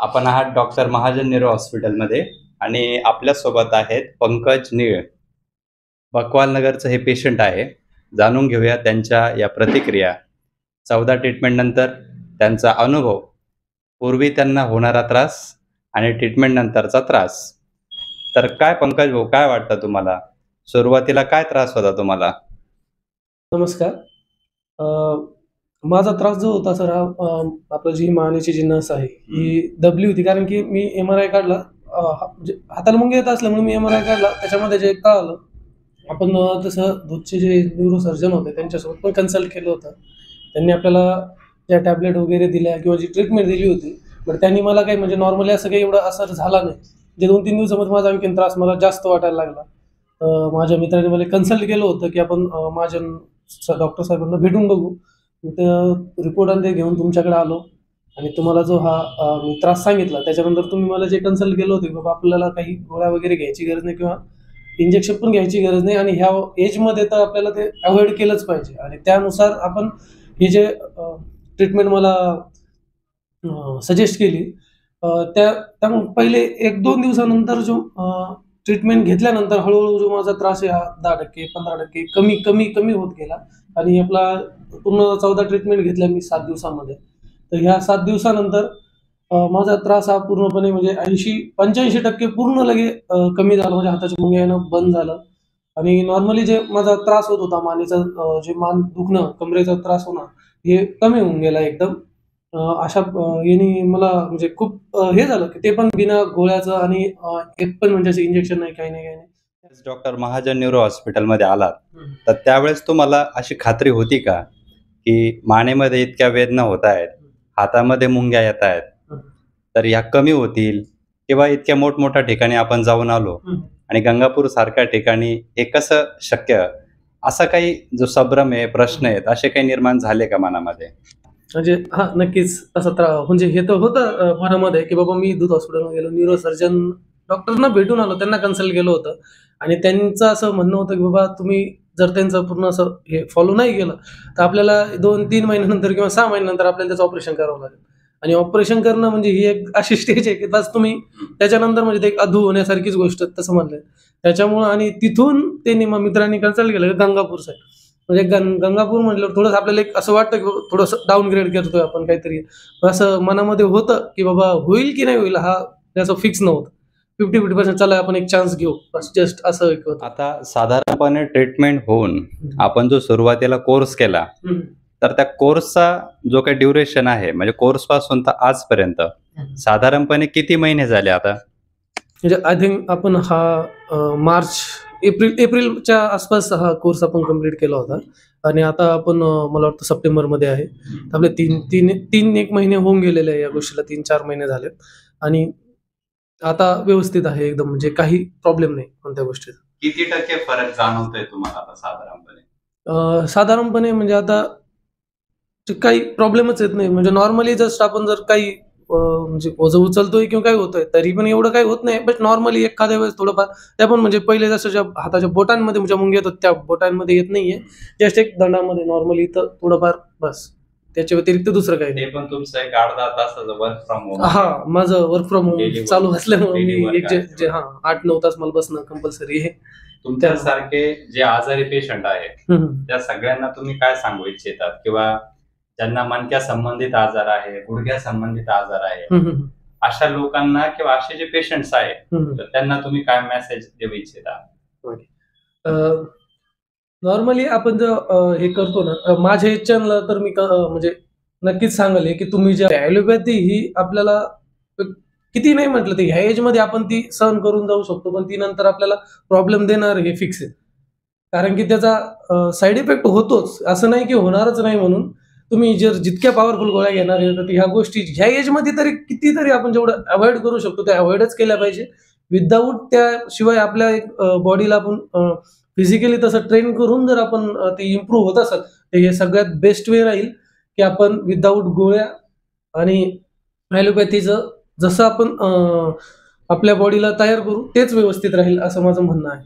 आपण आहात डॉक्टर महाजन नेहरू हॉस्पिटलमध्ये आणि आपल्यासोबत आहेत पंकज निळ. बकवाल नगरचं हे पेशंट आहे. जाणून घेऊया त्यांच्या या प्रतिक्रिया, 14 ट्रीटमेंट नंतर त्यांचा अनुभव, पूर्वी त्यांना होणारा त्रास आणि ट्रीटमेंट नंतरचा त्रास. तर काय पंकज भाऊ, काय वाटतं तुम्हाला? सुरुवातीला काय त्रास होता तुम्हाला? नमस्कार. माझा त्रास जो होता सर हा आपलं जी मानेची जी नस आहे ही दबली होती, कारण की मी MRI काढला. म्हणजे हाताला मुंग्या येत असल्यामुळे मी MRI काढला. त्याच्यामध्ये जे कळालं, आपण तसं दूधचे जे न्यूरोसर्जन होते त्यांच्यासोबत पण कन्सल्ट केलं होतं. त्यांनी आपल्याला ज्या टॅबलेट वगैरे दिल्या किंवा जी ट्रीटमेंट दिली होती, बट त्यांनी मला काही म्हणजे नॉर्मली असं काही एवढं असर झाला नाही. जे 2-3 दिवसामध्ये माझा आणखीन त्रास मला जास्त वाटायला लागला. माझ्या मित्राने मला कन्सल्ट केलं होतं की आपण महाजन डॉक्टर साहेबांना भेटून बघू. रिपोर्ट आणि ते घेऊन तुमच्याकडे आलो आणि तुम्हाला जो हा मी त्रास सांगितला, त्याच्यानंतर तुम्ही मला जे कन्सल्ट केलं होतं की बाबा आपल्याला काही गोळ्या वगैरे घ्यायची गरज नाही किंवा इंजेक्शन पण घ्यायची गरज नाही, आणि ह्या एजमध्ये तर आपल्याला ते अवॉइड केलंच पाहिजे. आणि त्यानुसार आपण हे जे ट्रीटमेंट मला सजेस्ट केली, त्या पहिले 1-2 दिवसानंतर जो ट्रीटमेंट घेतल्यानंतर हळूहळू जो माझा त्रास आहे हा 10%, 15% कमी कमी कमी होत गेला. आणि आपला पूर्ण 14 ट्रीटमेंट घेतल्या मी 7 दिवसामध्ये. तर ह्या 7 दिवसानंतर माझा त्रास हा पूर्णपणे म्हणजे 80-85% पूर्ण लगे कमी झाला. म्हणजे हाताच्या मुंग्या येणं बंद झालं. आणि नॉर्मली जे माझा त्रास होत होता मानेचा, जे मान दुखणं, कमरेचा त्रास होणं, हे कमी होऊन गेला एकदम. अशा याने मला म्हणजे खूप हे झालं की ते पण बिना गोळ्याचं, आणि एक पण म्हणजे असं इंजेक्शन नाही, काही नाही, काही नाही. डॉक्टर महाजन नेहरू हॉस्पिटलमध्ये आलात, तर त्यावेळेस तुम्हाला अशी खात्री होती का की मानेमध्ये इतक्या वेदना होत आहेत, हातामध्ये मुंग्या येत आहेत, तर ह्या कमी होतील? किंवा इतक्या मोठमोठ्या ठिकाणी आपण जाऊन आलो आणि गंगापूर सारख्या ठिकाणी हे कसं शक्य, असा काही जो संभ्रम आहे, प्रश्न आहेत, असे काही निर्माण झाले का मनामध्ये? म्हणजे हां, नक्कीच असं म्हणजे हे तर होतं मनामध्ये की बाबा मी दूध हॉस्पिटलमध्ये गेलो, न्यूरोसर्जन डॉक्टरना भेटून आलो, त्यांना कन्सल्ट केलं होतं. आणि त्यांचं असं म्हणणं होतं की बाबा तुम्ही जर त्यांचं पूर्ण असं हे फॉलो नाही केलं, तर आपल्याला 2-3 महिन्यानंतर किंवा 6 महिन्यानंतर आपल्याला त्याचं ऑपरेशन करावं लागेल. आणि ऑपरेशन करणं म्हणजे ही एक अशी स्टेज आहे की बस तुम्ही त्याच्यानंतर म्हणजे ते एक अधू होण्यासारखीच गोष्ट तसं म्हणलंय. त्याच्यामुळं आणि तिथून त्यांनी मग मित्रांनी कन्सल्ट केलं गंगापूर साईड. म्हणजे गंगापूर म्हटल्यावर थोडंसं आपल्याला एक असं वाटतं की बाबा थोडंसं डाऊनग्रेड करतोय आपण काहीतरी. असं मनामध्ये होतं की बाबा होईल की नाही होईल, हा त्याचं फिक्स नव्हतं. 50-50% चला आपण एक चान्स घेऊ, बस जस्ट असं एक होतं. आता साधारणपणे ट्रीटमेंट होऊन आपण जो सुरुवातीला कोर्स केला, तर त्या कोर्सचा जो काही ड्युरेशन आहे, म्हणजे कोर्स पासून तर आजपर्यंत साधारणपणे किती महिने झाले आता? म्हणजे आय थिंक आपण हा एप्रिलच्या आसपास हा कोर्स आपण कंप्लीट केला होता. आणि आता आपण मला वाटतं सप्टेंबरमध्ये आहे. तर आपले 3-1 महिने होऊन गेलेले आहे या गोष्टीला, 3-4 महिने झालेत. आणि आता व्यवस्थित आहे एकदम, म्हणजे काही प्रॉब्लेम नाही कोणत्या गोष्टीचा. किती टक्के फरक जाणवतोय तुम्हाला आता साधारणपणे? साधारणपणे म्हणजे आता काही प्रॉब्लेमच येत नाही. म्हणजे नॉर्मली जस्ट आपण जर काही म्हणजे ओझं उचलतोय किंवा काही होतंय, तरी पण एवढं काही होत नाही. बट नॉर्मली एखाद्या वेळेस थोडंफार, त्या पण म्हणजे पहिले जसं ज्या हाताच्या बोटांमध्ये ज्या मुंग्या येतात त्या बोटांमध्ये येत नाहीये. जस्ट एक दंडामध्ये नॉर्मली इथं थोडंफार, बस. त्याच्या व्यतिरिक्त दुसरं काही नाही. ते पण तुमचं एक 8-10 तासाचं वर्क फ्रॉम होम? हां, माझं वर्क फ्रॉम होम चालू असल्यामुळे डेली मी वर्क एक आहे. जे 8-9 तास मला बसणं कंपल्सरी आहे. तुमच्यासारखे जे आजारी पेशंट आहेत, त्या सगळ्यांना तुम्ही काय सांगू इच्छितात? किंवा ज्यांना मणक्या संबंधित आजार आहे, गुडघ्या संबंधित आजार आहे, अशा लोकांना किंवा असे जे पेशंट्स आहेत, तर त्यांना तुम्ही काय मेसेज देऊ इच्छिता? नॉर्मली आपण जर हे करतो ना, माझ्या इच्छाला तर मी म्हणजे नक्कीच सांगेल की तुम्ही जे ॲलोपॅथी ही आपल्याला किती नाही म्हटलं ते ह्या एजमध्ये आपण ती सहन करून जाऊ शकतो, पण ती नंतर आपल्याला प्रॉब्लेम देणार हे फिक्स आहे. कारण की त्याचा साईड इफेक्ट होतोच, असं नाही की होणारच नाही. म्हणून तुम्ही जर जितक्या पॉवरफुल गोळ्या घेणार आहे, तर ह्या गोष्टी ह्या एजमध्ये तरी कितीतरी आपण जेवढं अवॉइड करू शकतो ते अवॉइडच केल्या पाहिजे. विदाऊट त्याशिवाय आपल्या एक बॉडीला आपण फिजिकली तसं ट्रेन करून जर आपण ते इम्प्रूव्ह होत असेल, तर हे सगळ्यात बेस्ट वे राहील की आपण विदाऊट गोळ्या आणि ॲलोपॅथीचं जसं आपण आपल्या बॉडीला तयार करू तेच व्यवस्थित राहील, असं माझं म्हणणं आहे.